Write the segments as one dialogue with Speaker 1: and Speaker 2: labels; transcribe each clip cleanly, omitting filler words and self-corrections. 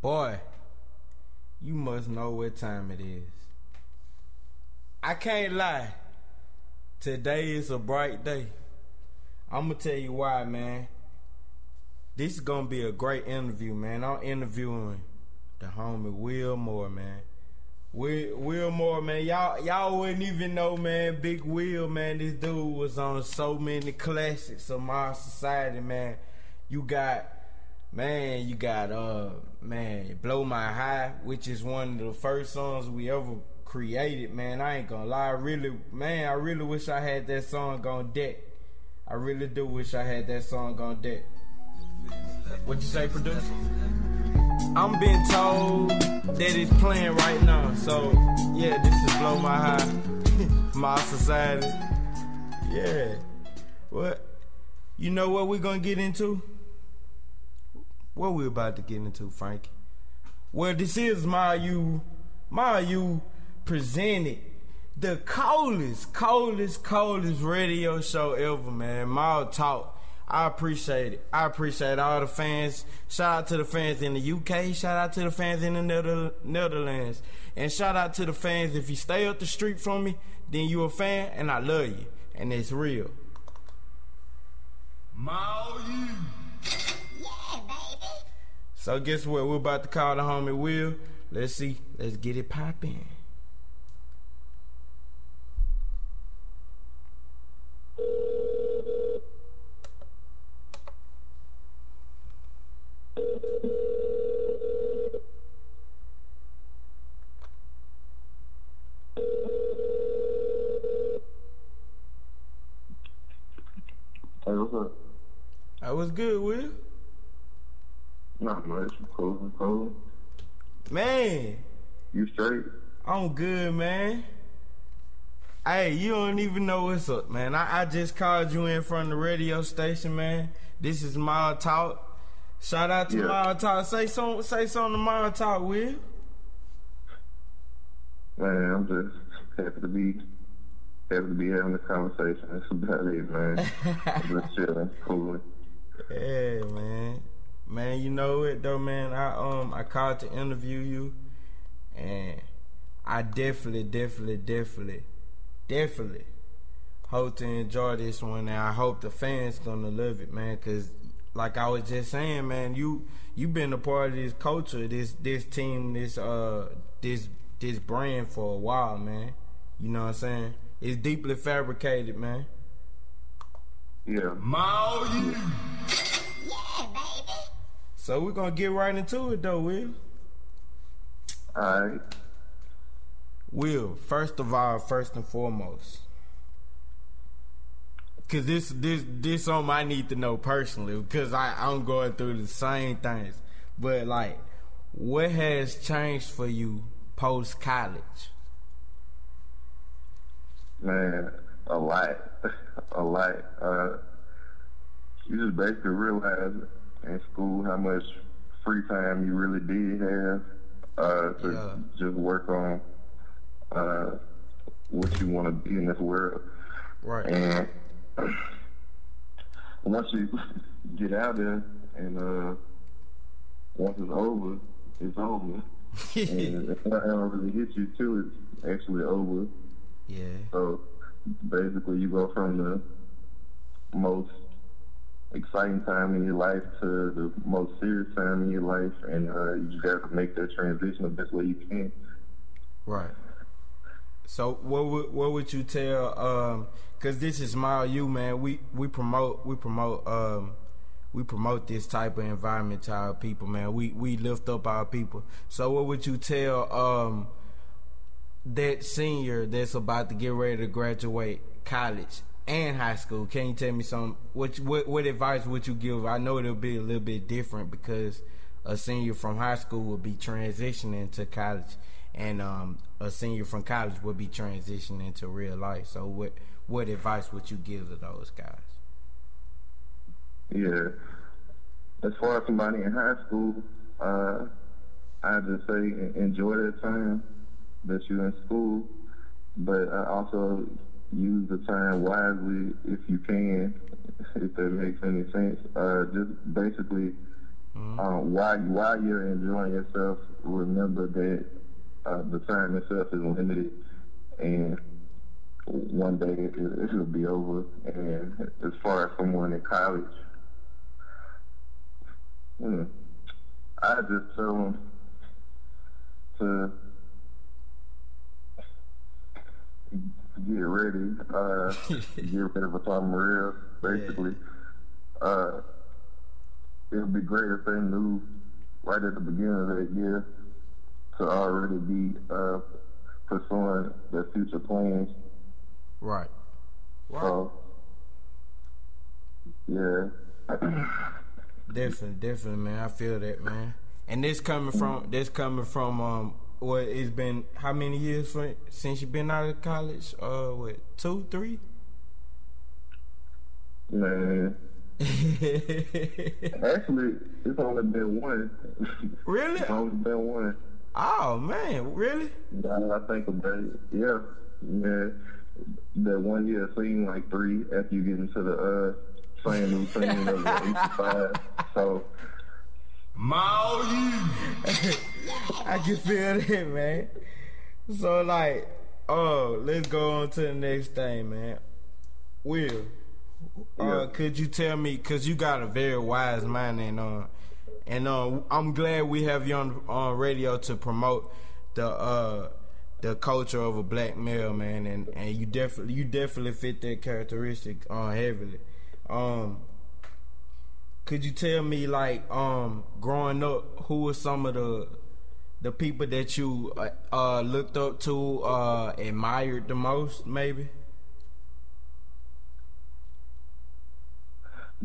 Speaker 1: Boy, you must know what time it is. I can't lie. Today is a bright day. I'ma tell you why, man. This is gonna be a great interview, man. I'm interviewing the homie Will Moore, man. Will Moore, man. Y'all wouldn't even know, man. Big Will, man. This dude was on so many classics of my society, man. You got Blow My High, which is one of the first songs we ever created, man. I ain't gonna lie, I really wish I had that song on deck. I really do wish I had that song on deck. What you say, producer? I'm being told that it's playing right now, so yeah, this is Blow My High, my society. Yeah. What? You know what we're gonna get into? What we about to get into, Frankie? Well, this is my you presented the coldest radio show ever, man. Mal Talk. I appreciate it. I appreciate all the fans. Shout out to the fans in the UK. Shout out to the fans in the Netherlands. And shout out to the fans. If you stay up the street from me, then you a fan, and I love you. And it's real. Mal you. Yeah, baby. So guess what? We're about to call the homie Will. Let's see. Let's get it poppin'.
Speaker 2: Hey, what's up?
Speaker 1: I was good, Will.
Speaker 2: Not much. Cool.
Speaker 1: Man.
Speaker 2: You straight?
Speaker 1: I'm good, man. Hey, you don't even know what's up, man. I just called you in from the radio station, man. This is Mal Talk. Shout out to Mal Talk. Say something to Mal Talk, Will.
Speaker 2: Man, I'm just happy to be having this conversation. That's about it, man. I'm just chilling, cooling.
Speaker 1: Yeah, man. Man, you know it though, man. I called to interview you, and I definitely hope to enjoy this one, and I hope the fans gonna love it, man. Cause like I was just saying, man, you been a part of this culture, this team, this brand for a while, man. You know what I'm saying? It's deeply fabricated, man.
Speaker 2: Yeah.
Speaker 1: Mal you. Yeah, baby. So we're gonna get right into it though, Will.
Speaker 2: Alright.
Speaker 1: Will, first and foremost, cause this something I need to know personally, because I'm going through the same things. But like, what has changed for you post college?
Speaker 2: Man, a lot. You just basically realize in school how much free time you really did have to just work on what you want to be in this world.
Speaker 1: Right.
Speaker 2: And once you get out there and once it's over, it's over. And if not really hit you too, it's actually over.
Speaker 1: Yeah.
Speaker 2: So basically you go from the most exciting time in your life to the most serious time in your life, and you just have to make that transition the best way you can.
Speaker 1: Right. So what would you tell? Cause this is Mal You, man. We promote this type of environment to our people, man. We lift up our people. So what would you tell that senior that's about to get ready to graduate college and high school? Can you tell me some? What advice would you give? I know it'll be a little bit different because a senior from high school will be transitioning to college, and a senior from college will be transitioning into real life. So what advice would you give to those guys?
Speaker 2: Yeah, as far as somebody in high school, I just say enjoy that time that you're in school, but also use the time wisely if you can, if that makes any sense. Just basically While you're enjoying yourself, remember that the time itself is limited, and one day it'll be over. And as far as someone in college, I just tell them to get ready for something real, basically. Yeah. It would be great if they knew right at the beginning of that year to already be pursuing their future plans.
Speaker 1: Right.
Speaker 2: So, yeah.
Speaker 1: Definitely, man. I feel that, man. And this coming from what it's been how many years since you've been out of college? 2, 3?
Speaker 2: Man. Actually, it's only been one.
Speaker 1: Really?
Speaker 2: It's only been one.
Speaker 1: Oh man, really?
Speaker 2: Now I think about it, yeah. That 1 year seemed like 3 after you get into the same routine of the 8 to 5. So,
Speaker 1: I can feel that, man. So like, let's go on to the next thing, man. Will. Could you tell me, because you got a very wise mind, and I'm glad we have you on radio to promote the culture of a black male, man, and you definitely fit that characteristic heavily. Could you tell me, like, growing up, who were some of the people that you looked up to, admired the most, maybe?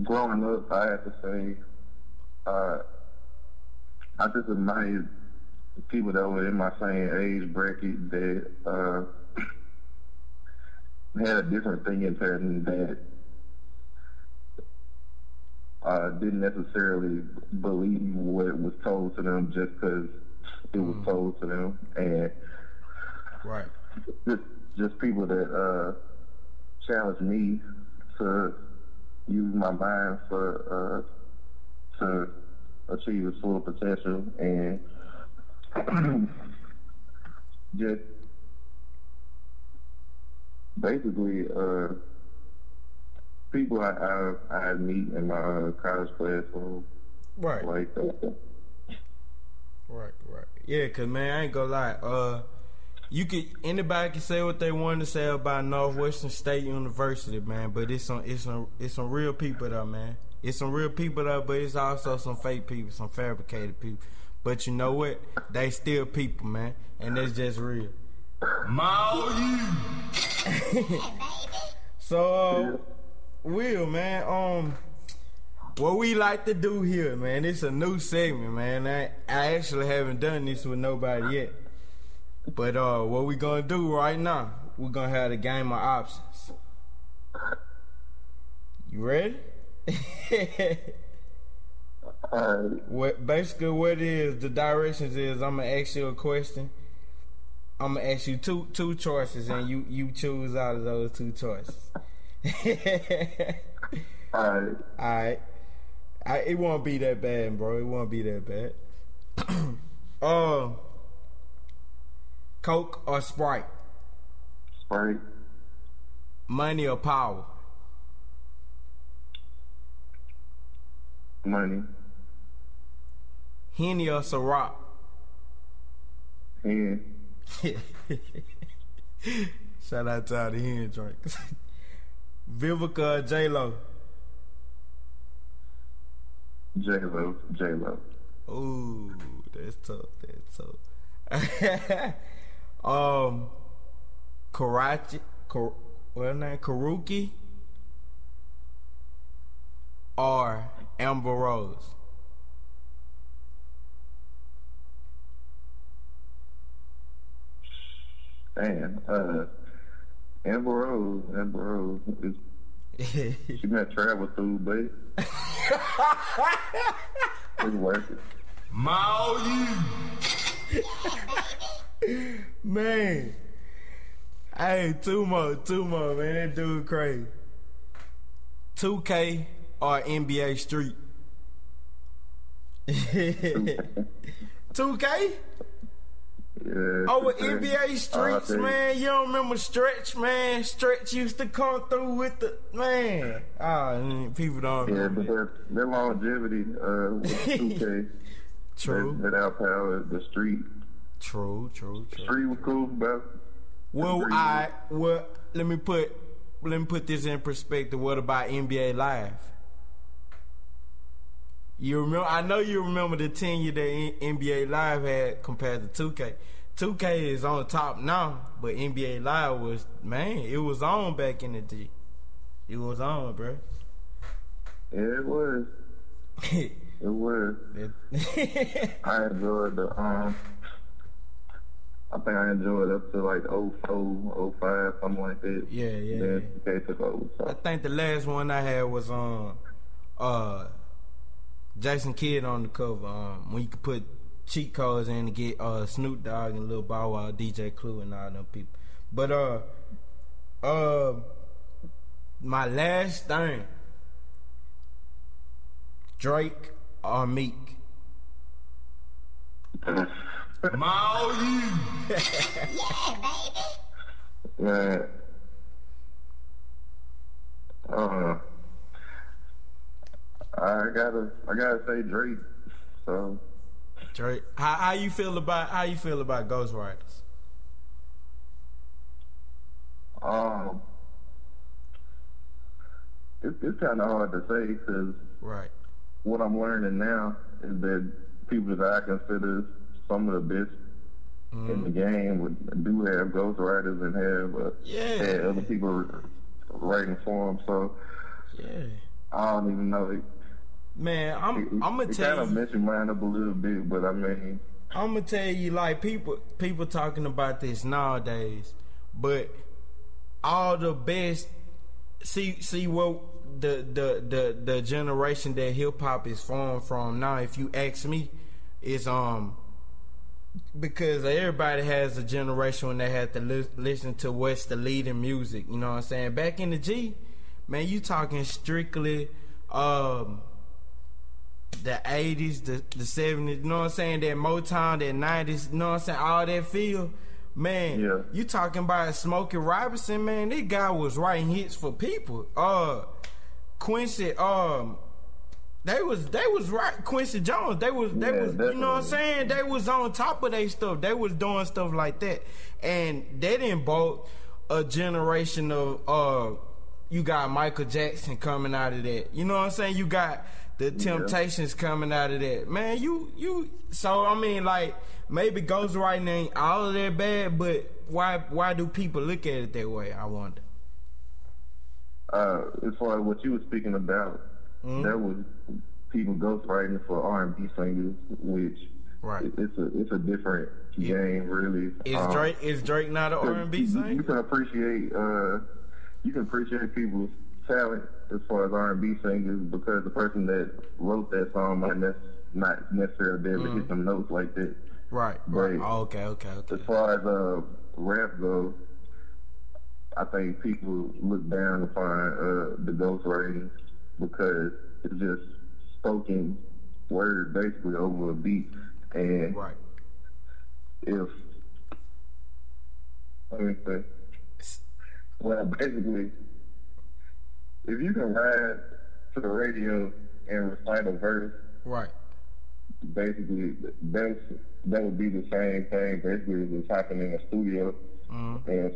Speaker 2: Growing up, I have to say, I just admired people that were in my same age bracket that had a different thinking pattern, that didn't necessarily believe what was told to them just because it was told to them, and
Speaker 1: right,
Speaker 2: just people that challenged me to use my mind to achieve its full potential, and just basically people I meet in my college classroom.
Speaker 1: Right.
Speaker 2: Like that.
Speaker 1: Right. Yeah, cause man, I ain't gonna lie. Anybody can say what they want to say about Northwestern State University, man, but it's some real people there, man. It's some real people there, but it's also some fake people, some fabricated people. But you know what? They still people, man, and that's just real. So, Will, man, what we like to do here, man, it's a new segment, man. I actually haven't done this with nobody yet. But what we gonna do right now, we're gonna have a game of options. You ready? What it is, the directions is, I'm gonna ask you a question. I'm gonna ask you two choices, and you choose out of those two choices. Alright. It won't be that bad, bro. It won't be that bad. Coke or Sprite?
Speaker 2: Sprite.
Speaker 1: Money or power?
Speaker 2: Money.
Speaker 1: Henny or Ciroc?
Speaker 2: Henny.
Speaker 1: Shout out to all the Henny drinks. Vivica or J-Lo?
Speaker 2: J-Lo.
Speaker 1: Ooh, that's tough. Karuki or Amber Rose?
Speaker 2: Man, Amber Rose is she might travel through, but it's worth it.
Speaker 1: Man, hey, two more, man. That dude crazy. 2K or NBA Street? 2K?
Speaker 2: Yeah.
Speaker 1: Oh, with NBA Streets, man. You don't remember Stretch, man? Stretch used to come through with the man. People don't.
Speaker 2: Yeah, but their longevity with 2K.
Speaker 1: True.
Speaker 2: That outpowered the street.
Speaker 1: True.
Speaker 2: The street was cool, but let me put this in perspective. What about NBA Live?
Speaker 1: You remember? I know you remember the tenure that NBA Live had compared to 2K. 2K is on top now, but NBA Live was, man, it was on back in the day. It was on, bro.
Speaker 2: Yeah, it was. It was. I enjoyed the I think I enjoyed up to like 04, 05, something like that.
Speaker 1: Yeah.
Speaker 2: Then 2K took over. So.
Speaker 1: I think the last one I had was Jason Kidd on the cover. When you could put cheat codes in to get Snoop Dogg and Lil Bow Wow, DJ Clue, and all them people. But my last thing, Drake or Meek? Maul you.
Speaker 2: Yeah, baby. Man. I gotta say Drake. So
Speaker 1: Drake. How you feel about Ghost Riders?
Speaker 2: It's kind of hard to say because what I'm learning now is that people that I consider some of the best in the game do have Ghost Riders and have had other people writing for them. So I don't even know.
Speaker 1: Man, I'm gonna tell you.
Speaker 2: Kind of messed mine up a little bit, but I mean,
Speaker 1: I'm gonna tell you, like people talking about this nowadays, but all the best. See what the generation that hip hop is formed from now. If you ask me, is because everybody has a generation when they had to listen to what's the leading music. You know what I'm saying? Back in the G, man, you talking strictly the 80s, the 70s, you know what I'm saying? That Motown, that 90s, you know what I'm saying? All that feel. Man, you talking about Smokey Robinson, man, that guy was writing hits for people. Quincy, they was right. Quincy Jones, they was you know what I'm saying? They was on top of their stuff. They was doing stuff like that. And they didn't both a generation of you got Michael Jackson coming out of that. You know what I'm saying? You got the Temptations coming out of that. Man, you so I mean, like, maybe ghostwriting ain't all of that bad, but why do people look at it that way, I wonder?
Speaker 2: As far as what you were speaking about, there was people ghostwriting for R&B singers, which it's a different game, really.
Speaker 1: Is Drake not an R&B singer?
Speaker 2: You can appreciate people's talent as far as R&B singers because the person that wrote that song might not necessarily be able to hit some notes like that.
Speaker 1: Right. Oh, okay.
Speaker 2: As far as rap goes, I think people look down upon the ghostwriting because it's just spoken word basically over a beat. And if basically, if you can ride to the radio and recite a verse, basically that would be the same thing basically as what's happening in the studio and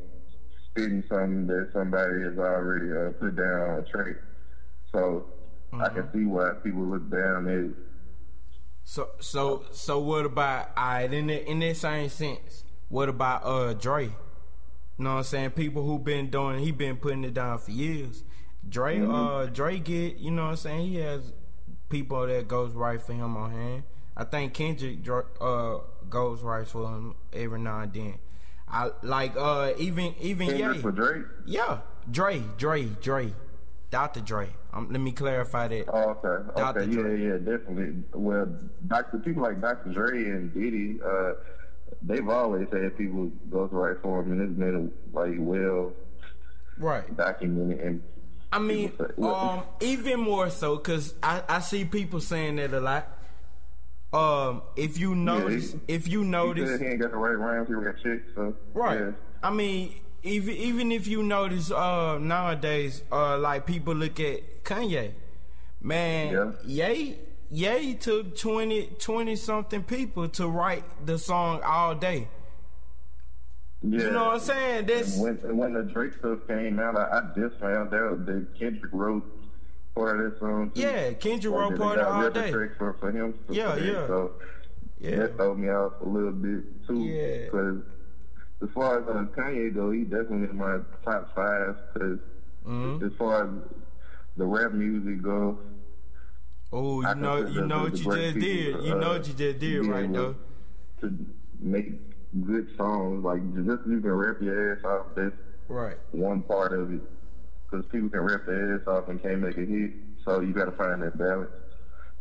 Speaker 2: spitting something that somebody has already put down on a track. So I can see why people look down at it.
Speaker 1: So what about in that same sense? What about Dre? You know what I'm saying? People who been putting it down for years. Dre get, you know what I'm saying? He has people that goes right for him on hand. I think Kendrick goes right for him every now and then. I like even
Speaker 2: Kendrick for Drake?
Speaker 1: Yeah, Dre, Dr. Dre. Let me clarify that.
Speaker 2: Oh, okay. Yeah, definitely. Well, people like Dr. Dre and Diddy, they've always had people go right for them, and it's been like well documented. And
Speaker 1: I mean, even more so because I see people saying that a lot. If you notice,
Speaker 2: he said he ain't got the right rhymes. He got chicks, so
Speaker 1: right.
Speaker 2: Yeah.
Speaker 1: I mean, even if you notice, nowadays, like people look at Kanye, man, Ye took 20 something people to write the song all day.
Speaker 2: Yeah.
Speaker 1: You know what I'm saying? This
Speaker 2: when the Drake stuff came out, I just found out that Kendrick wrote part of that song too.
Speaker 1: Yeah, Kendrick wrote part of all day.
Speaker 2: For him.
Speaker 1: Yeah.
Speaker 2: So that threw me off a little bit too. Yeah. Because as far as Kanye though, he definitely in my top 5. Because as far as the rap music goes.
Speaker 1: Oh, you know what you just did. You know what you just did, right though.
Speaker 2: To make good songs, like just you can rap your ass off. That's
Speaker 1: right.
Speaker 2: One part of it, because people can rap their ass off and can't make a hit. So you got to find that balance.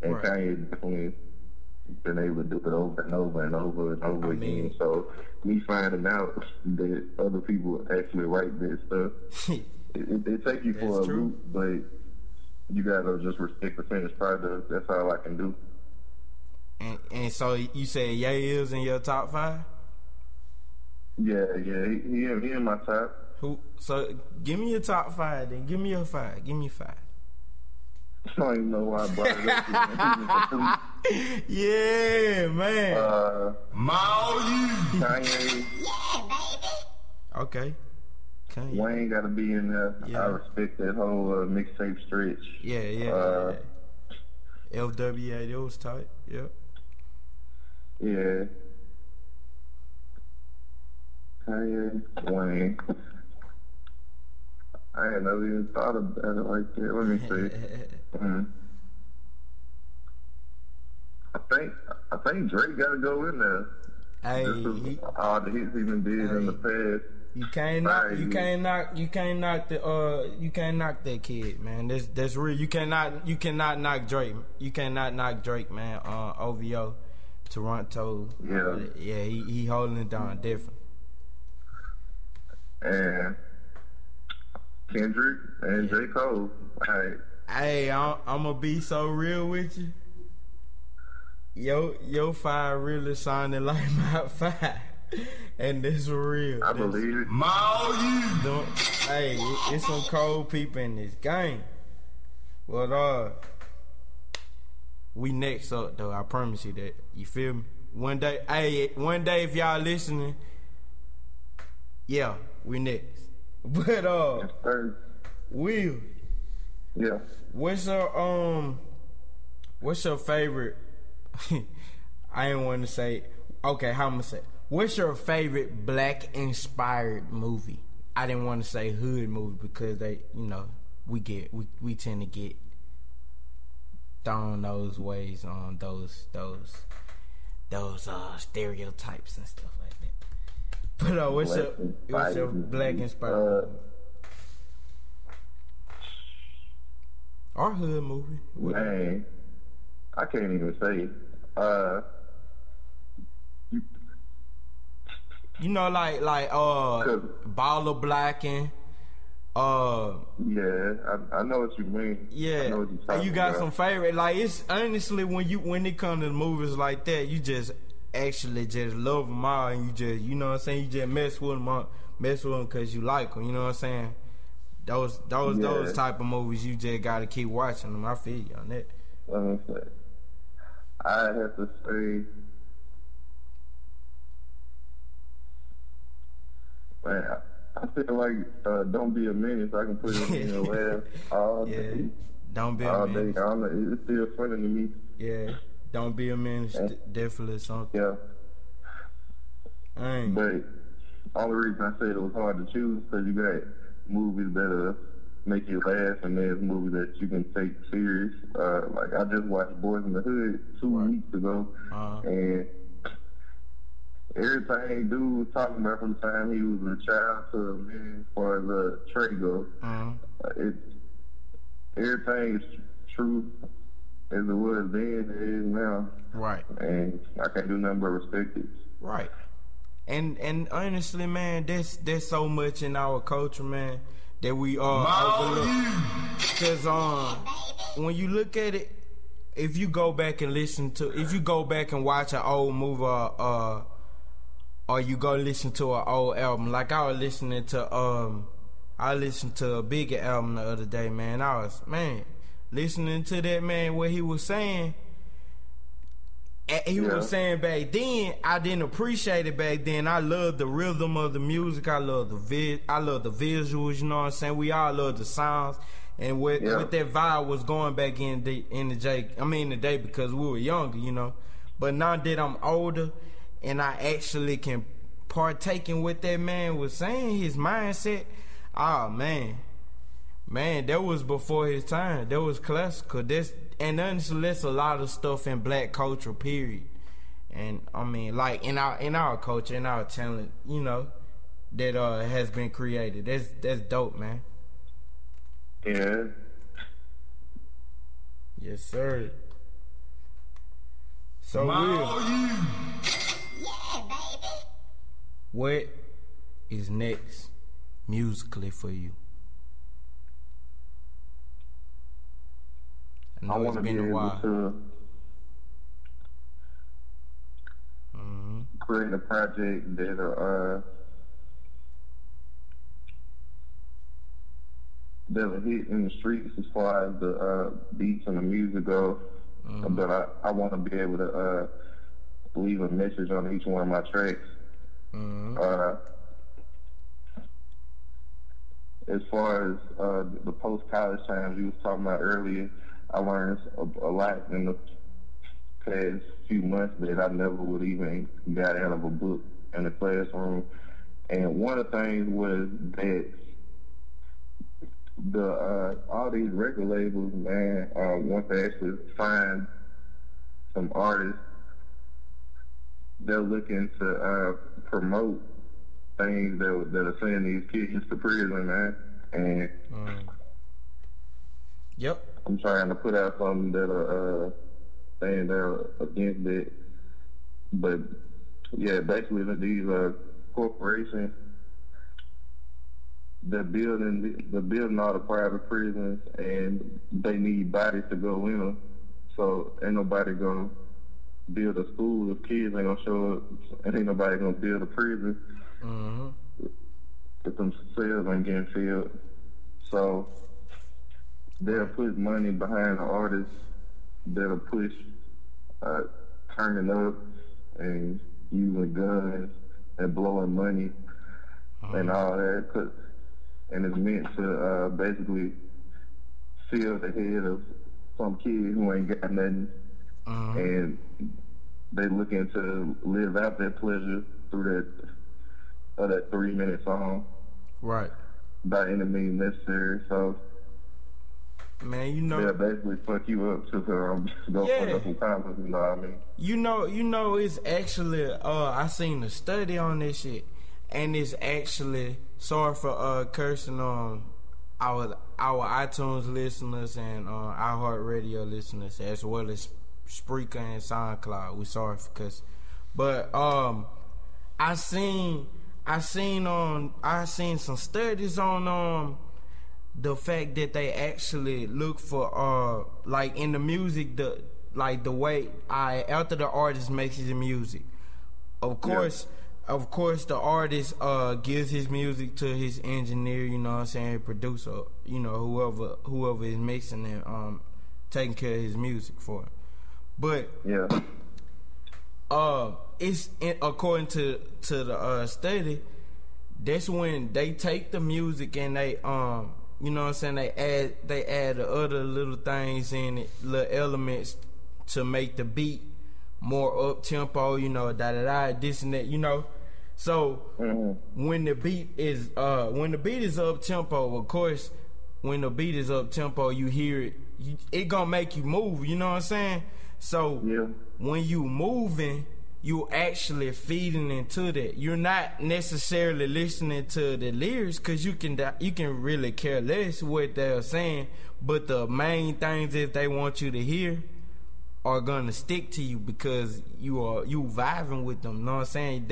Speaker 2: And Kanye definitely been able to do it over and over and over and over again. So me finding out that other people actually write this stuff, it takes you for a loop, but you gotta just respect the finished product. That's all I can do.
Speaker 1: And so you say Ye is in your top 5?
Speaker 2: Yeah, he in my top.
Speaker 1: Who? So give me your top 5 then. Give me your 5. Give me 5.
Speaker 2: I don't even know why I brought it up.
Speaker 1: Yeah, man.
Speaker 2: Kanye.
Speaker 3: Yeah, baby.
Speaker 1: Okay. Kanye.
Speaker 2: Wayne got to be in there.
Speaker 1: Yeah.
Speaker 2: I respect that whole mixtape stretch.
Speaker 1: Yeah. LWA, that was tight. Yep.
Speaker 2: Yeah. Kanye, Wayne. I ain't never even thought about it like that. Let me see. I think Drake got to go in there.
Speaker 1: Hey,
Speaker 2: all the hits he been did in the past.
Speaker 1: You can't knock that kid, man. That's real. You cannot knock Drake. You cannot knock Drake, man. OVO, Toronto. Yeah. He holding it down different.
Speaker 2: And Kendrick and J. Cole.
Speaker 1: Hey, I'm gonna be so real with you. Your 5 really sounded like my 5. And this real.
Speaker 2: I believe it.
Speaker 1: Hey, it's some cold people in this game. But we next up though. I promise you that. You feel me? One day if y'all listening, yeah, we next. But Will.
Speaker 2: Yeah.
Speaker 1: What's your favorite? I ain't want to say. Okay, how I'm gonna say? What's your favorite black inspired movie? I didn't want to say hood movie because they, we tend to get thrown those ways on those stereotypes and stuff like that. But what's your black inspired movie? Or hood movie?
Speaker 2: Man, I can't even say.
Speaker 1: Like Baller Blacking.
Speaker 2: Yeah, I know what you mean.
Speaker 1: Yeah,
Speaker 2: I know what you're talking
Speaker 1: you got
Speaker 2: about.
Speaker 1: some favorite. Like, it's honestly when it comes to movies like that, you just actually just love them all, and you just, you know what I'm saying, you just mess with them because you like them. You know what I'm saying? Those type of movies, you just gotta keep watching them. I feel you on that.
Speaker 2: Let me say, I have to say, man, I feel like Don't Be a Menace. I can put it in your laugh all day.
Speaker 1: Don't Be a Menace.
Speaker 2: I don't know, it's still funny to me.
Speaker 1: Yeah, Don't Be a Menace. Definitely something.
Speaker 2: Yeah.
Speaker 1: But
Speaker 2: the only reason I said it was hard to choose because you got movies that make you laugh, and there's movies that you can take serious. Like I just watched Boys in the Hood 2 weeks ago, and everything dude was talking about from the time he was a child to a man as far as Trey goes. Everything is true as it was then, it is now. Right. And I can't do nothing but respect it.
Speaker 1: Right. And honestly, man, there's so much in our culture, man, that we overlook. Because when you look at it, if you go back and watch an old movie, or you go listen to an old album, like I was listening to a Biggie album the other day, man. I was listening to that, man, what he was saying. He was saying back then, I didn't appreciate it back then. I loved the rhythm of the music. I love the visuals. You know what I'm saying? We all love the sounds. And what that vibe was going back in the day, because we were younger, you know. But now that I'm older, and I actually can partake in what that man was saying, his mindset. Oh man, that was before his time. That was classical. And nonetheless, a lot of stuff in black culture, period. And I mean, like in our culture, in our talent, you know, that has been created. That's dope, man.
Speaker 2: Yeah.
Speaker 1: Yes, sir. So
Speaker 3: Yeah, baby.
Speaker 1: What is next musically for you?
Speaker 2: I want to be able to create a project that'll hit in the streets as far as the beats and the music go. But I want to be able to leave a message on each one of my tracks. As far as the post-college times you was talking about earlier, I learned a lot in the past few months that I never would even got out of a book in the classroom. And one of the things was that all these record labels, man, once they actually find some artists, they're looking to promote things that are sending these kids to prison, man. And I'm trying to put out something that are saying they're against it. But yeah, basically these corporations, they're building all the private prisons, and they need bodies to go in them. So ain't nobody gonna build a school if kids ain't gonna show up, and ain't nobody gonna build a prison if them cells ain't getting filled. So they'll put money behind the artists that'll push turning up and using guns and blowing money and all that. And it's meant to basically fill the head of some kid who ain't got nothing, and they looking to live out that pleasure through that 3-minute song,
Speaker 1: right? By
Speaker 2: any means necessary. So,
Speaker 1: man, you know,
Speaker 2: they'll basically fuck you up to go fuck up some comments. You know what I mean?
Speaker 1: You know, it's actually I seen a study on this shit. And it's actually, sorry for cursing on our iTunes listeners and iHeartRadio listeners, as well as Spreaker and SoundCloud. We sorry for cussing, but I seen some studies on the fact that they actually look for like in the music, the way after the artist makes his music, of course. Of course, the artist gives his music to his engineer, you know what I'm saying, producer, you know, whoever is mixing and taking care of his music for him. But it's according to the study, that's when they take the music and they you know what I'm saying, they add the other little things in it, little elements to make the beat more up tempo, you know, this and that, you know. So when the beat is up tempo, of course, when the beat is up tempo, you hear it. It gonna make you move. You know what I'm saying? So when you moving, you actually feeding into that. You're not necessarily listening to the lyrics because you can really care less what they're saying. But the main things that they want you to hear are gonna stick to you because you vibing with them. You know what I'm saying?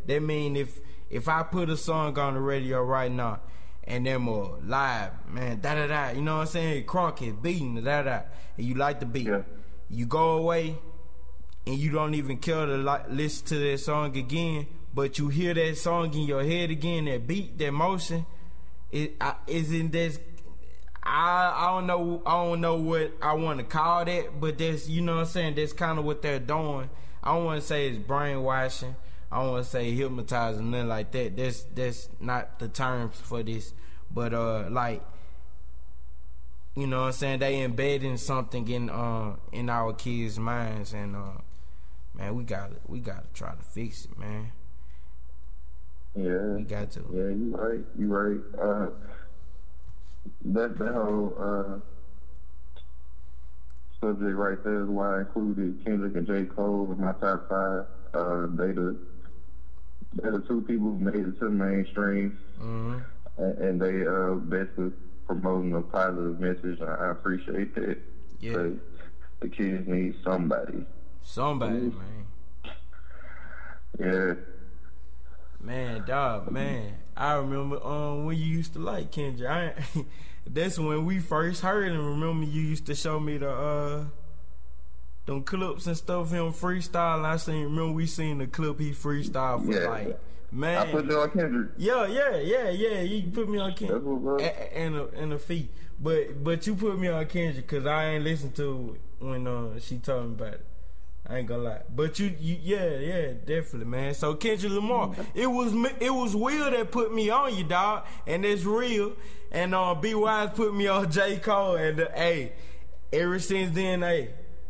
Speaker 1: That mean if I put a song on the radio right now and them live, man, you know what I'm saying? Crunk is beating, and you like the beat. you go away and you don't even care to listen to that song again, but you hear that song in your head again, that beat, that motion, I don't know what I want to call that, but that's, you know what I'm saying, that's kind of what they're doing. I don't want to say it's brainwashing. I don't want to say hypnotizing, nothing like that. That's not the terms for this. But like, you know what I'm saying, they embedding something in our kids' minds, and man, we gotta try to fix it, man.
Speaker 2: Yeah,
Speaker 1: we got to.
Speaker 2: Yeah, you right. That whole subject right there is why I included Kendrick and J. Cole in my top 5. They're the two people who made it to the mainstream, and they basically promoting a positive message. I appreciate that. Yeah, the kids need somebody.
Speaker 1: Man.
Speaker 2: Yeah.
Speaker 1: Man, dog, man. I remember when you used to like Kendrick. That's when we first heard him. Remember you used to show me the them clips and stuff, him freestyle. Remember we seen the clip he freestyled for like, man.
Speaker 2: I put you on Kendrick.
Speaker 1: Yeah. You put me on Kendrick and a feat. But you put me on Kendrick because I ain't listened to it when she told me about it. I ain't gonna lie, but you definitely, man. So Kendrick Lamar, it was Will that put me on you, dog, and that's real. And B Wise put me on J. Cole, and ever since then,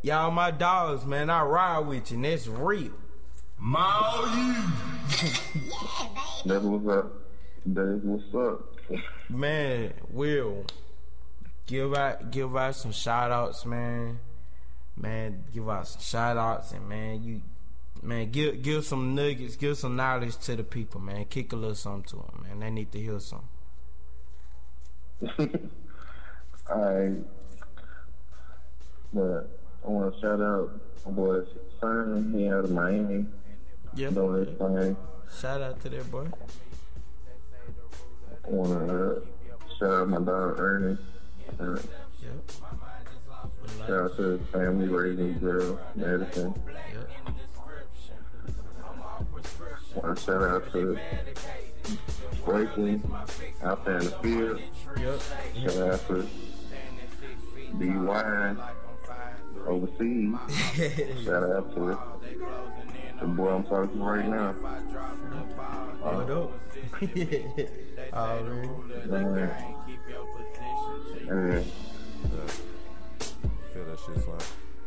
Speaker 1: y'all my dogs, man. I ride with you, and that's real.
Speaker 2: That's what's up.
Speaker 1: Man, Will, give out some shout outs, man. Man, give out some shout outs, and give some nuggets, give some knowledge to the people, man. Kick a little something to them, man. They need to hear something.
Speaker 2: Alright. But I want to shout out my boy Simon, he out of Miami.
Speaker 1: Yeah.
Speaker 2: Doing his thing.
Speaker 1: Shout out to that boy.
Speaker 2: I want to shout out my dog Ernest.
Speaker 1: Yep.
Speaker 2: Shout out to his family, raising girl, Madison.
Speaker 1: Yep.
Speaker 2: Want to shout out to Blakely out there in the field.
Speaker 1: Yep.
Speaker 2: Shout out to D.Y. overseas. Shout out to the boy I'm talking to right now.
Speaker 1: What up?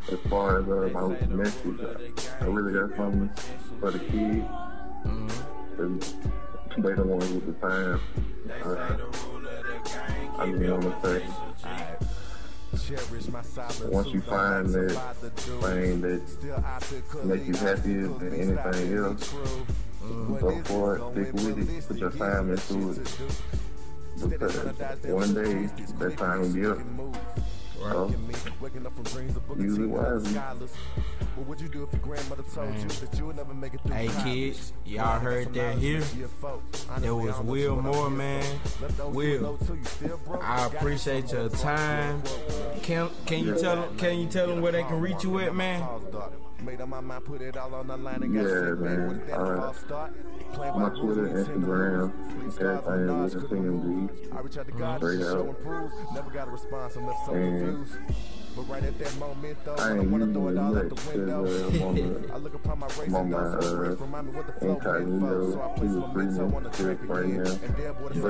Speaker 2: As far as my message, I really got something for the kids. They the ones with the time. I just want to say, once you find that thing that makes you happier than anything else, go for it, stick with it, put your time into it. Because one day, that time will be up. So, use it wisely.
Speaker 1: Hey kids, y'all heard that here? There was Will Moore, man. Will, I appreciate your time. Can you tell them where they can reach you at, man?
Speaker 2: Yeah, man. My Twitter, Instagram, everything is WillCMG. Straight out. And I ain't using it much because I'm on my incognito. He was breathing sick right now. But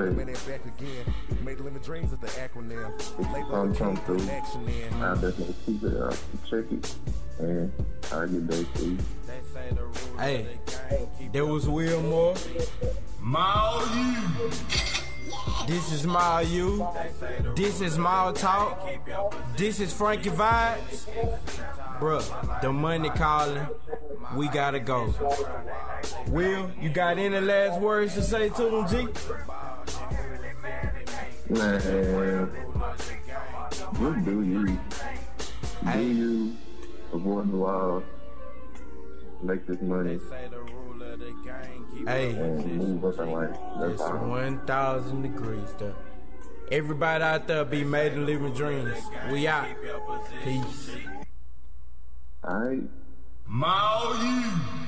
Speaker 2: if come through, I'll definitely keep it out. Check it. And I'll get back to you.
Speaker 1: Hey, there was Will Moore. This is Mile U. This is Mile Talk. This is Frankie Vibes. Bruh, the money calling. We gotta go. Will, you got any last words to say to them, G?
Speaker 2: Man, just do you. Do you. Avoid the law. Make this money.
Speaker 1: Hey,
Speaker 2: and move up in life.
Speaker 1: It's 1,000 degrees though. Everybody out there be made in living dreams. We out. Peace.
Speaker 2: All right.
Speaker 4: Mao you.